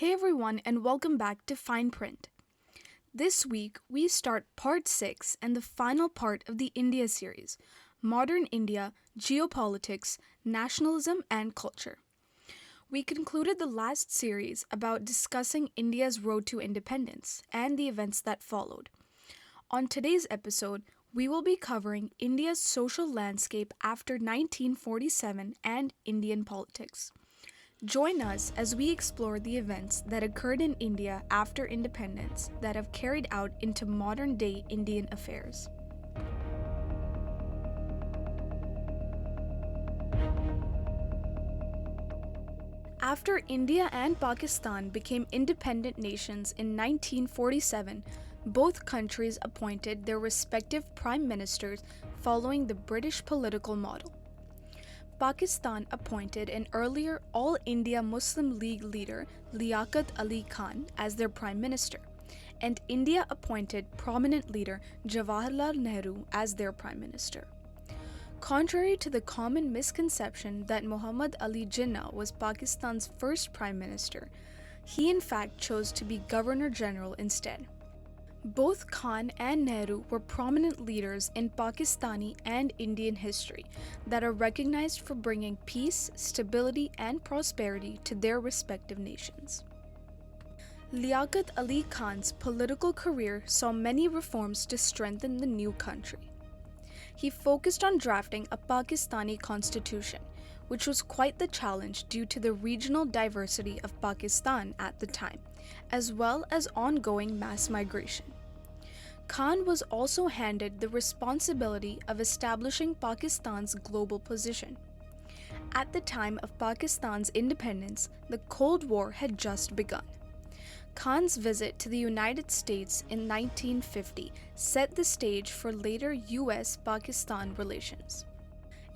Hey everyone, and welcome back to Fine Print. This week, we start part 6 and the final part of the India series Modern India, Geopolitics, Nationalism, and Culture. We concluded the last series about discussing India's road to independence and the events that followed. On today's episode, we will be covering India's social landscape after 1947 and Indian politics. Join us as we explore the events that occurred in India after independence that have carried out into modern day Indian affairs. After India and Pakistan became independent nations in 1947, both countries appointed their respective prime ministers following the British political model. Pakistan appointed an earlier All India Muslim League leader, Liaquat Ali Khan, as their prime minister, and India appointed prominent leader Jawaharlal Nehru as their prime minister. Contrary to the common misconception that Muhammad Ali Jinnah was Pakistan's first prime minister, he in fact chose to be Governor General instead. Both Khan and Nehru were prominent leaders in Pakistani and Indian history that are recognized for bringing peace, stability, and prosperity to their respective nations. Liaquat Ali Khan's political career saw many reforms to strengthen the new country. He focused on drafting a Pakistani constitution, which was quite the challenge due to the regional diversity of Pakistan at the time, as well as ongoing mass migration. Khan was also handed the responsibility of establishing Pakistan's global position. At the time of Pakistan's independence, the Cold War had just begun. Khan's visit to the United States in 1950 set the stage for later US-Pakistan relations.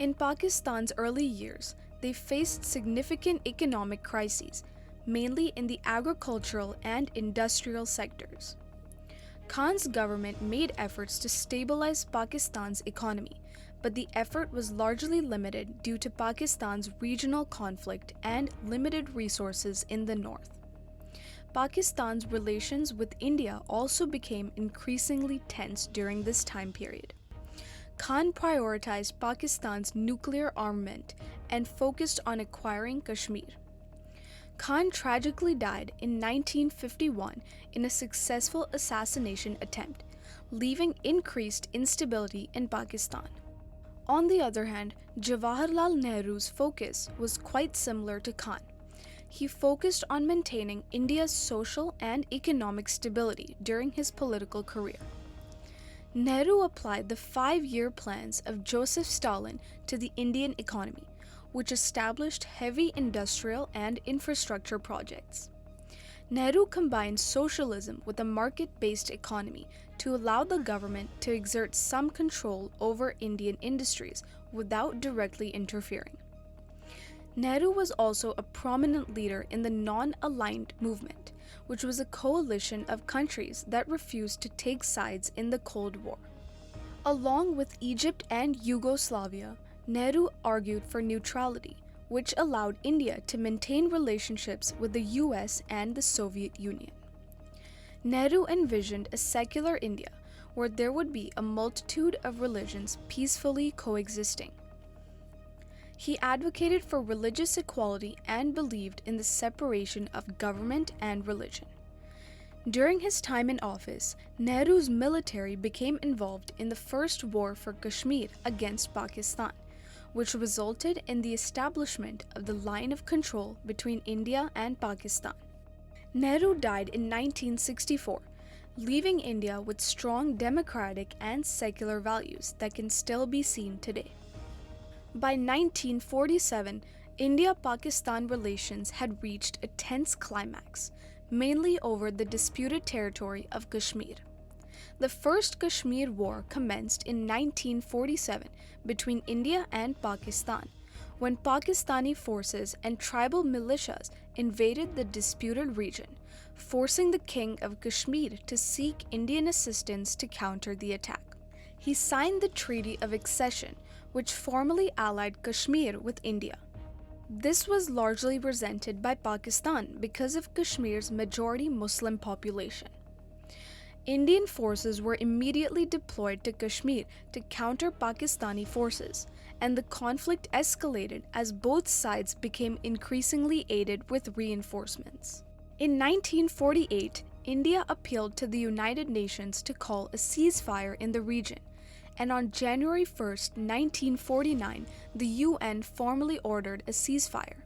In Pakistan's early years, they faced significant economic crises, mainly in the agricultural and industrial sectors. Khan's government made efforts to stabilize Pakistan's economy, but the effort was largely limited due to Pakistan's regional conflict and limited resources in the north. Pakistan's relations with India also became increasingly tense during this time period. Khan prioritized Pakistan's nuclear armament and focused on acquiring Kashmir. Khan tragically died in 1951 in a successful assassination attempt, leaving increased instability in Pakistan. On the other hand, Jawaharlal Nehru's focus was quite similar to Khan. He focused on maintaining India's social and economic stability during his political career. Nehru applied the 5-year plans of Joseph Stalin to the Indian economy, which established heavy industrial and infrastructure projects. Nehru combined socialism with a market-based economy to allow the government to exert some control over Indian industries without directly interfering. Nehru was also a prominent leader in the non-aligned movement, which was a coalition of countries that refused to take sides in the Cold War. Along with Egypt and Yugoslavia, Nehru argued for neutrality, which allowed India to maintain relationships with the US and the Soviet Union. Nehru envisioned a secular India where there would be a multitude of religions peacefully coexisting. He advocated for religious equality and believed in the separation of government and religion. During his time in office, Nehru's military became involved in the first war for Kashmir against Pakistan, which resulted in the establishment of the line of control between India and Pakistan. Nehru died in 1964, leaving India with strong democratic and secular values that can still be seen today. By 1947, India-Pakistan relations had reached a tense climax, mainly over the disputed territory of Kashmir. The First Kashmir War commenced in 1947 between India and Pakistan, when Pakistani forces and tribal militias invaded the disputed region, forcing the King of Kashmir to seek Indian assistance to counter the attack. He signed the Treaty of Accession, which formally allied Kashmir with India. This was largely resented by Pakistan because of Kashmir's majority Muslim population. Indian forces were immediately deployed to Kashmir to counter Pakistani forces, and the conflict escalated as both sides became increasingly aided with reinforcements. In 1948, India appealed to the United Nations to call a ceasefire in the region, and on January 1, 1949, the UN formally ordered a ceasefire.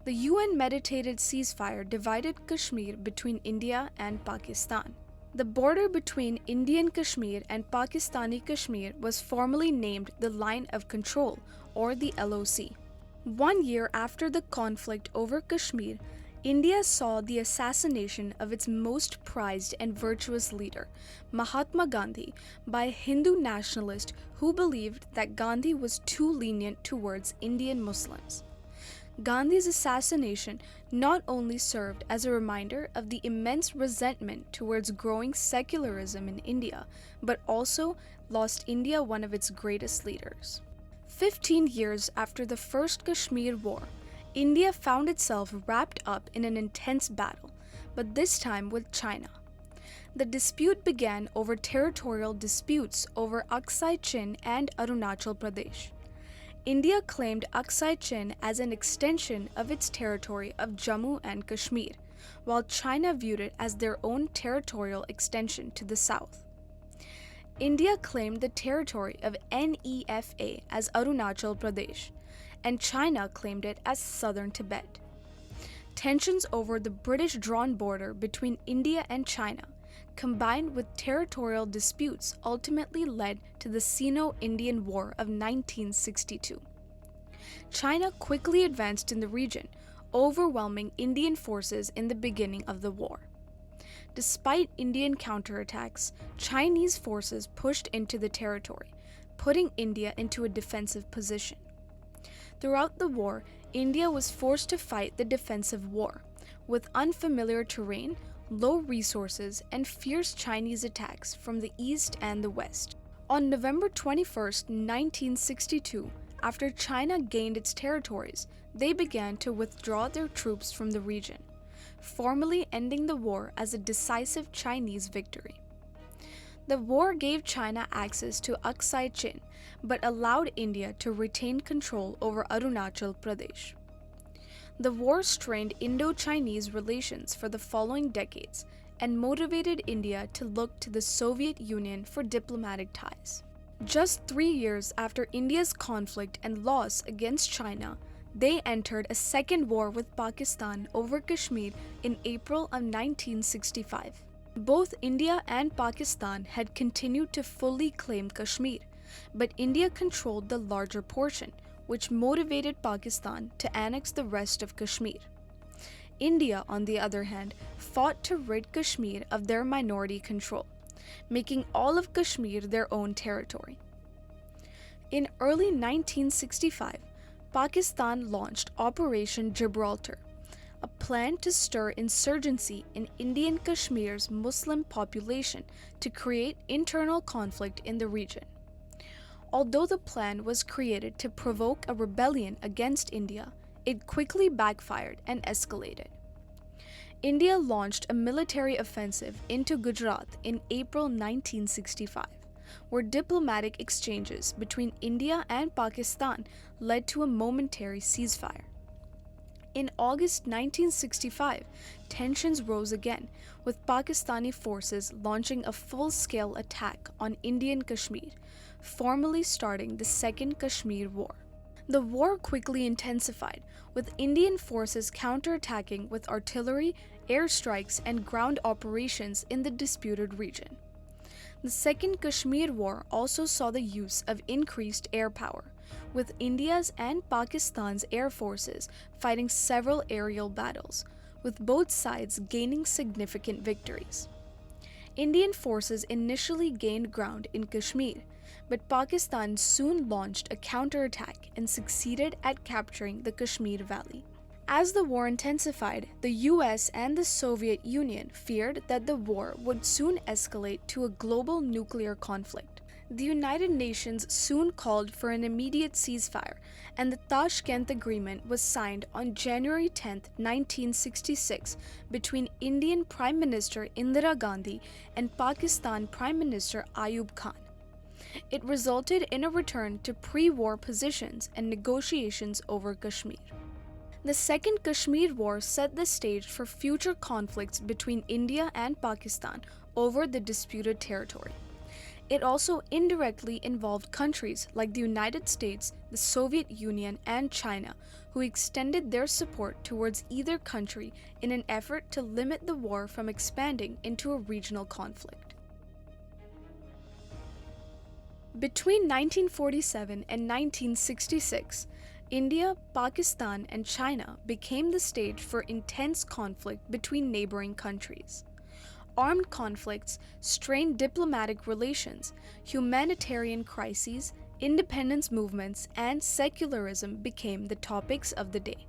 The UN-mediated ceasefire divided Kashmir between India and Pakistan. The border between Indian Kashmir and Pakistani Kashmir was formally named the Line of Control, or the LOC. 1 year after the conflict over Kashmir, India saw the assassination of its most prized and virtuous leader, Mahatma Gandhi, by a Hindu nationalist who believed that Gandhi was too lenient towards Indian Muslims. Gandhi's assassination not only served as a reminder of the immense resentment towards growing secularism in India, but also lost India one of its greatest leaders. 15 years after the First Kashmir War, India found itself wrapped up in an intense battle, but this time with China. The dispute began over territorial disputes over Aksai Chin and Arunachal Pradesh. India claimed Aksai Chin as an extension of its territory of Jammu and Kashmir, while China viewed it as their own territorial extension to the south. India claimed the territory of NEFA as Arunachal Pradesh, and China claimed it as southern Tibet. Tensions over the British-drawn border between India and China, combined with territorial disputes, ultimately led to the Sino-Indian War of 1962. China quickly advanced in the region, overwhelming Indian forces in the beginning of the war. Despite Indian counterattacks, Chinese forces pushed into the territory, putting India into a defensive position. Throughout the war, India was forced to fight the defensive war, with unfamiliar terrain, low resources, and fierce Chinese attacks from the east and the west. On November 21, 1962, after China gained its territories, they began to withdraw their troops from the region, formally ending the war as a decisive Chinese victory. The war gave China access to Aksai Chin, but allowed India to retain control over Arunachal Pradesh. The war strained Indo-Chinese relations for the following decades and motivated India to look to the Soviet Union for diplomatic ties. Just 3 years after India's conflict and loss against China, they entered a second war with Pakistan over Kashmir in April of 1965. Both India and Pakistan had continued to fully claim Kashmir, but India controlled the larger portion, which motivated Pakistan to annex the rest of Kashmir. India, on the other hand, fought to rid Kashmir of their minority control, making all of Kashmir their own territory. In early 1965, Pakistan launched Operation Gibraltar, a plan to stir insurgency in Indian Kashmir's Muslim population to create internal conflict in the region. Although the plan was created to provoke a rebellion against India, it quickly backfired and escalated. India launched a military offensive into Gujarat in April 1965, where diplomatic exchanges between India and Pakistan led to a momentary ceasefire. In August 1965, tensions rose again, with Pakistani forces launching a full-scale attack on Indian Kashmir, formally starting the Second Kashmir War. The war quickly intensified, with Indian forces counterattacking with artillery, airstrikes, and ground operations in the disputed region. The Second Kashmir War also saw the use of increased air power, with India's and Pakistan's air forces fighting several aerial battles, with both sides gaining significant victories. Indian forces initially gained ground in Kashmir, but Pakistan soon launched a counterattack and succeeded at capturing the Kashmir Valley. As the war intensified, the US and the Soviet Union feared that the war would soon escalate to a global nuclear conflict. The United Nations soon called for an immediate ceasefire, and the Tashkent Agreement was signed on January 10, 1966, between Indian Prime Minister Indira Gandhi and Pakistan Prime Minister Ayub Khan. It resulted in a return to pre-war positions and negotiations over Kashmir. The Second Kashmir War set the stage for future conflicts between India and Pakistan over the disputed territory. It also indirectly involved countries like the United States, the Soviet Union, and China, who extended their support towards either country in an effort to limit the war from expanding into a regional conflict. Between 1947 and 1966, India, Pakistan, and China became the stage for intense conflict between neighboring countries. Armed conflicts strained diplomatic relations, humanitarian crises, independence movements, and secularism became the topics of the day,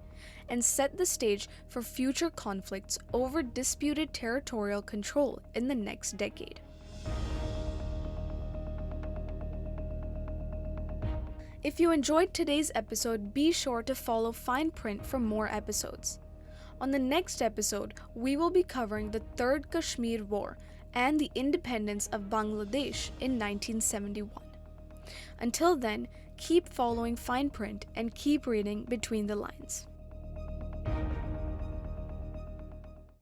and set the stage for future conflicts over disputed territorial control in the next decade. If you enjoyed today's episode, be sure to follow Fine Print for more episodes. On the next episode, we will be covering the Third Kashmir War and the independence of Bangladesh in 1971. Until then, keep following Fine Print and keep reading between the lines.